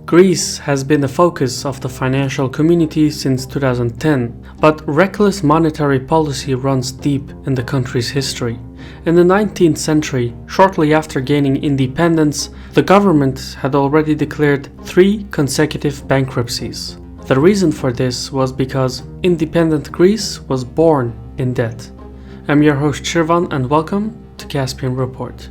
Greece has been the focus of the financial community since 2010, but reckless monetary policy runs deep in the country's history. In the 19th century, shortly after gaining independence, the government had already declared 3 consecutive bankruptcies. The reason for this was because independent Greece was born in debt. I'm your host Shirvan and welcome to Caspian Report.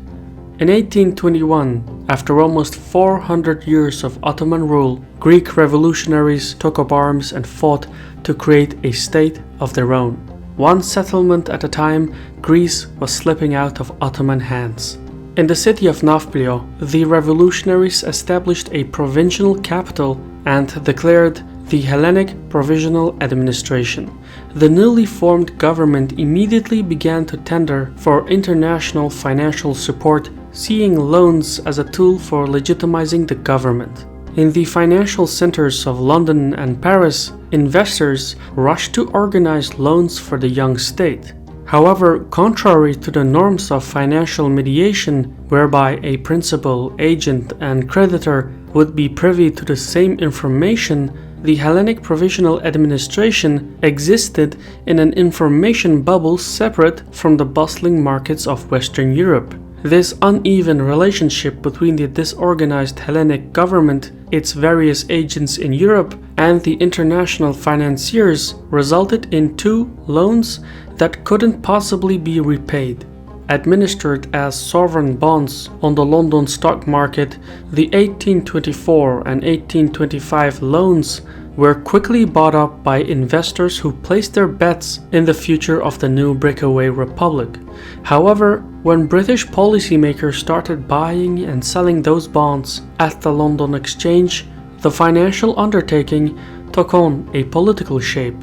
In 1821, after almost 400 years of Ottoman rule, Greek revolutionaries took up arms and fought to create a state of their own. One settlement at a time, Greece was slipping out of Ottoman hands. In the city of Nafplio, the revolutionaries established a provincial capital and declared the Hellenic Provisional Administration. The newly formed government immediately began to tender for international financial support, seeing loans as a tool for legitimizing the government. In the financial centers of London and Paris, investors rushed to organize loans for the young state. However, contrary to the norms of financial mediation, whereby a principal, agent, and creditor would be privy to the same information, the Hellenic Provisional Administration existed in an information bubble separate from the bustling markets of Western Europe. This uneven relationship between the disorganized Hellenic government, its various agents in Europe, and the international financiers resulted in 2 loans that couldn't possibly be repaid. Administered as sovereign bonds on the London stock market, the 1824 and 1825 loans were quickly bought up by investors who placed their bets in the future of the new breakaway republic. However, when British policymakers started buying and selling those bonds at the London Exchange, the financial undertaking took on a political shape.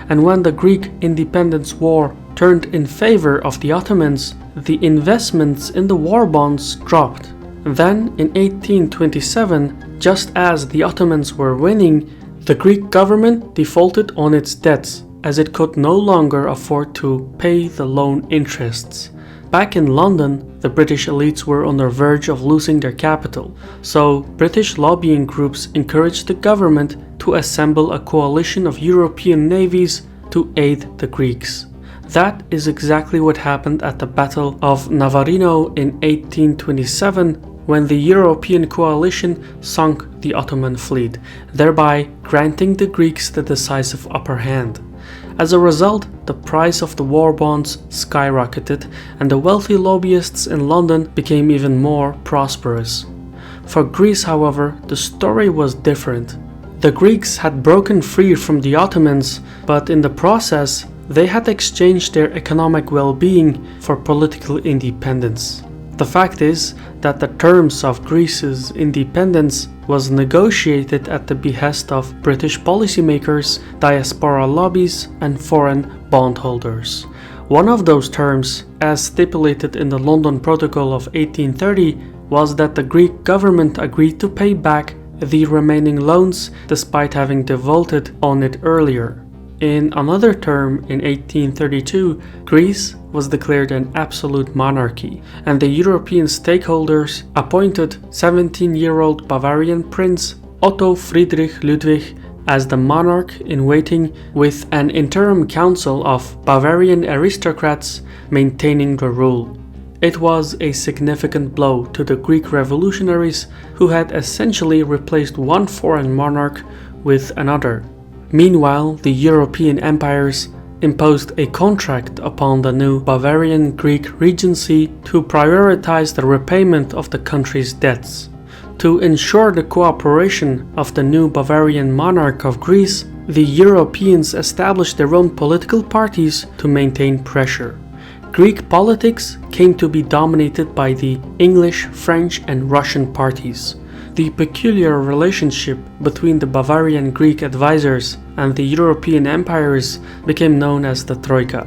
And when the Greek independence war turned in favor of the Ottomans, the investments in the war bonds dropped. Then, in 1827, just as the Ottomans were winning, the Greek government defaulted on its debts, as it could no longer afford to pay the loan interests. Back in London, the British elites were on the verge of losing their capital, so British lobbying groups encouraged the government to assemble a coalition of European navies to aid the Greeks. That is exactly what happened at the Battle of Navarino in 1827, when the European coalition sunk the Ottoman fleet, thereby granting the Greeks the decisive upper hand. As a result, the price of the war bonds skyrocketed and the wealthy lobbyists in London became even more prosperous. For Greece, however, the story was different. The Greeks had broken free from the Ottomans, but in the process, they had exchanged their economic well-being for political independence. The fact is that the terms of Greece's independence was negotiated at the behest of British policymakers, diaspora lobbies, and foreign bondholders. One of those terms, as stipulated in the London Protocol of 1830, was that the Greek government agreed to pay back the remaining loans despite having defaulted on it earlier. In another term, in 1832, Greece was declared an absolute monarchy, and the European stakeholders appointed 17-year-old Bavarian Prince Otto Friedrich Ludwig as the monarch in waiting, with an interim council of Bavarian aristocrats maintaining the rule. It was a significant blow to the Greek revolutionaries, who had essentially replaced one foreign monarch with another. Meanwhile, the European empires imposed a contract upon the new Bavarian Greek regency to prioritize the repayment of the country's debts. To ensure the cooperation of the new Bavarian monarch of Greece, the Europeans established their own political parties to maintain pressure. Greek politics came to be dominated by the English, French, and Russian parties. The peculiar relationship between the Bavarian Greek advisors and the European empires became known as the Troika.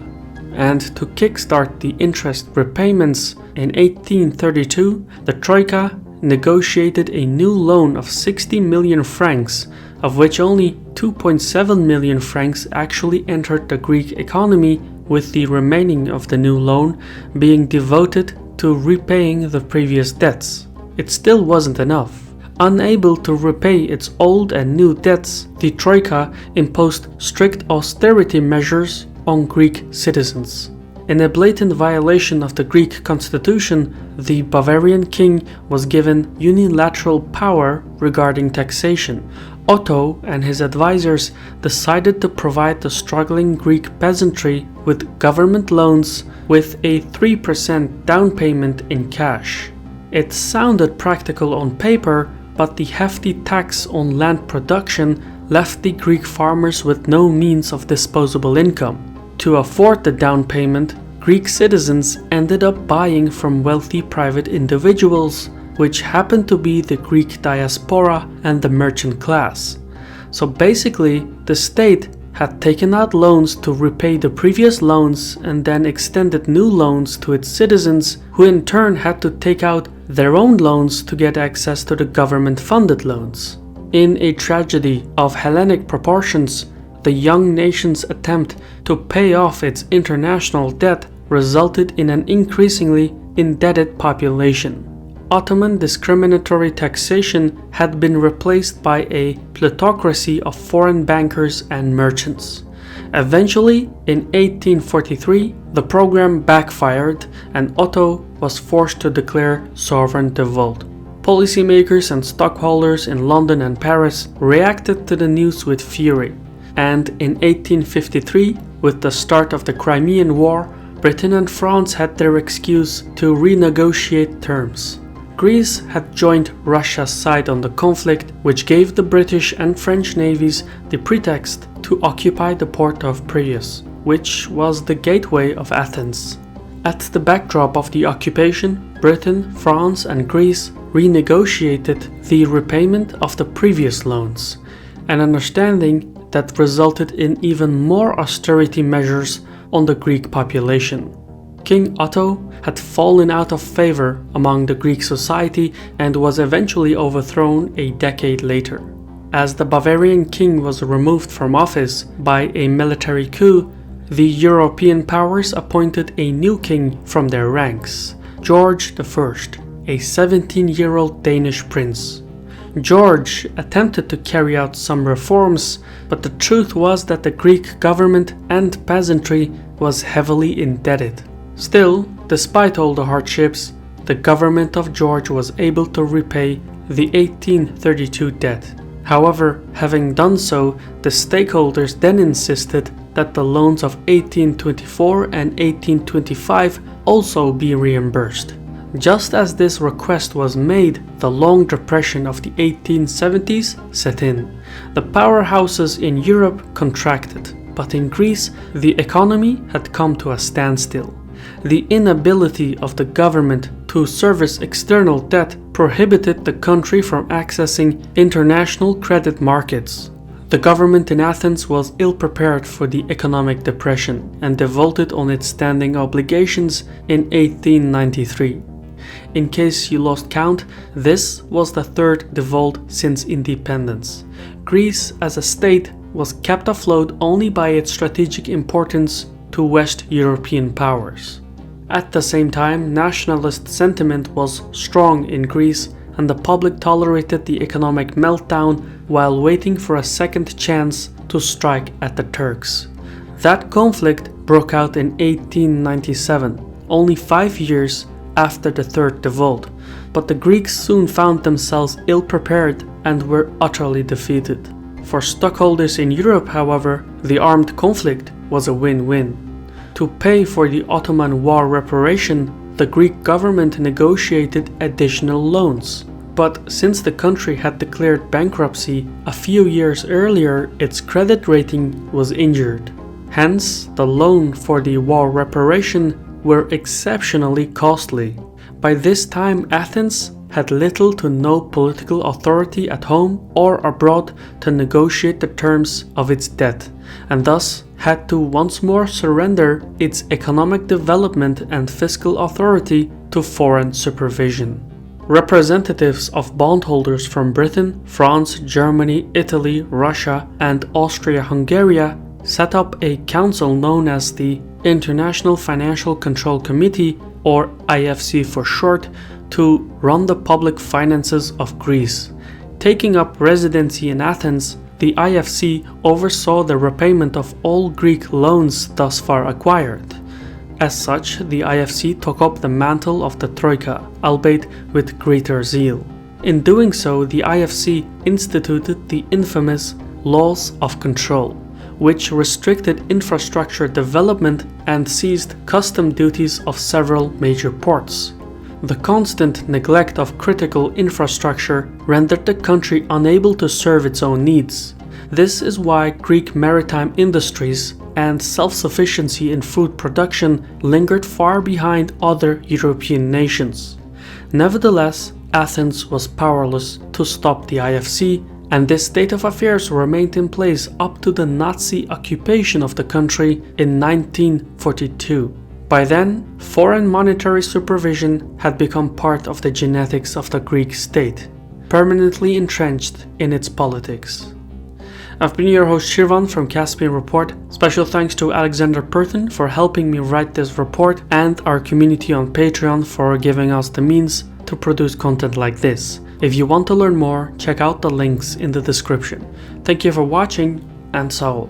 And to kickstart the interest repayments, in 1832, the Troika negotiated a new loan of 60 million francs, of which only 2.7 million francs actually entered the Greek economy, with the remaining of the new loan being devoted to repaying the previous debts. It still wasn't enough. Unable to repay its old and new debts, the Troika imposed strict austerity measures on Greek citizens. In a blatant violation of the Greek constitution, the Bavarian king was given unilateral power regarding taxation. Otto and his advisors decided to provide the struggling Greek peasantry with government loans with a 3% down payment in cash. It sounded practical on paper, but the hefty tax on land production left the Greek farmers with no means of disposable income. To afford the down payment, Greek citizens ended up buying from wealthy private individuals, which happened to be the Greek diaspora and the merchant class. So basically, the state had taken out loans to repay the previous loans and then extended new loans to its citizens, who in turn had to take out their own loans to get access to the government-funded loans. In a tragedy of Hellenic proportions, the young nation's attempt to pay off its international debt resulted in an increasingly indebted population. Ottoman discriminatory taxation had been replaced by a plutocracy of foreign bankers and merchants. Eventually, in 1843, the program backfired and Otto was forced to declare sovereign default. Policymakers and stockholders in London and Paris reacted to the news with fury, and in 1853, with the start of the Crimean War, Britain and France had their excuse to renegotiate terms. Greece had joined Russia's side on the conflict, which gave the British and French navies the pretext to occupy the port of Piraeus, which was the gateway of Athens. At the backdrop of the occupation, Britain, France, and Greece renegotiated the repayment of the previous loans, an understanding that resulted in even more austerity measures on the Greek population. King Otto had fallen out of favor among the Greek society and was eventually overthrown a decade later. As the Bavarian king was removed from office by a military coup, the European powers appointed a new king from their ranks, George I, a 17-year-old Danish prince. George attempted to carry out some reforms, but the truth was that the Greek government and peasantry was heavily indebted. Still, despite all the hardships, the government of George was able to repay the 1832 debt. However, having done so, the stakeholders then insisted that the loans of 1824 and 1825 also be reimbursed. Just as this request was made, the long depression of the 1870s set in. The powerhouses in Europe contracted, but in Greece, the economy had come to a standstill. The inability of the government to service external debt prohibited the country from accessing international credit markets. The government in Athens was ill-prepared for the economic depression and defaulted on its standing obligations in 1893. In case you lost count, this was the third default since independence. Greece as a state was kept afloat only by its strategic importance to West European powers. At the same time, nationalist sentiment was strong in Greece, and the public tolerated the economic meltdown while waiting for a second chance to strike at the Turks. That conflict broke out in 1897, only 5 years after the third default, but the Greeks soon found themselves ill-prepared and were utterly defeated. For stockholders in Europe, however, the armed conflict was a win-win. To pay for the Ottoman war reparation, the Greek government negotiated additional loans. But since the country had declared bankruptcy a few years earlier, its credit rating was injured. Hence, the loan for the war reparation were exceptionally costly. By this time, Athens had little to no political authority at home or abroad to negotiate the terms of its debt, and thus had to once more surrender its economic development and fiscal authority to foreign supervision. Representatives of bondholders from Britain, France, Germany, Italy, Russia, and Austria-Hungary set up a council known as the International Financial Control Committee, or IFC for short, to run the public finances of Greece. Taking up residency in Athens, the IFC oversaw the repayment of all Greek loans thus far acquired. As such, the IFC took up the mantle of the Troika, albeit with greater zeal. In doing so, the IFC instituted the infamous laws of control, which restricted infrastructure development and seized custom duties of several major ports. The constant neglect of critical infrastructure rendered the country unable to serve its own needs. This is why Greek maritime industries and self-sufficiency in food production lingered far behind other European nations. Nevertheless, Athens was powerless to stop the IFC, and this state of affairs remained in place up to the Nazi occupation of the country in 1942. By then, foreign monetary supervision had become part of the genetics of the Greek state, permanently entrenched in its politics. I've been your host Shirvan from Caspian Report. Special thanks to Alexander Perthen for helping me write this report, and our community on Patreon for giving us the means to produce content like this. If you want to learn more, check out the links in the description. Thank you for watching, and Saul.